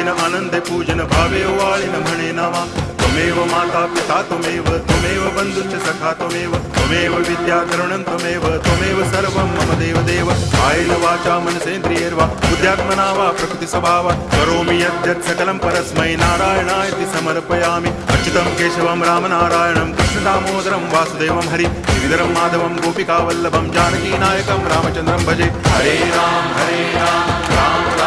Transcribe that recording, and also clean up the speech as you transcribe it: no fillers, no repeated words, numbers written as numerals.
पूजेन आनंदे पूजन भावे वाळिन म्हणे नामा त्वमेव माता पिता त्वमेव बंधुश्च सखा त्वमेव विद्या तरुणं त्वमेव सर्वं मम देव कायेन वाचा मनसेन्द्रियैर्वा बुद्ध्यात्मना वा प्रकृति स्वभावात् करोमि यद्यत् सकलं परस्मै नारायणायति समर्पयामि अच्युतं केशवं रामनारायणं कृष्णदामोदरं वासुदेवं हरि गिरिधरं माधवं गोपिकावल्लभं जानकीनायकं रामचन्द्रं भजे हरे राम राम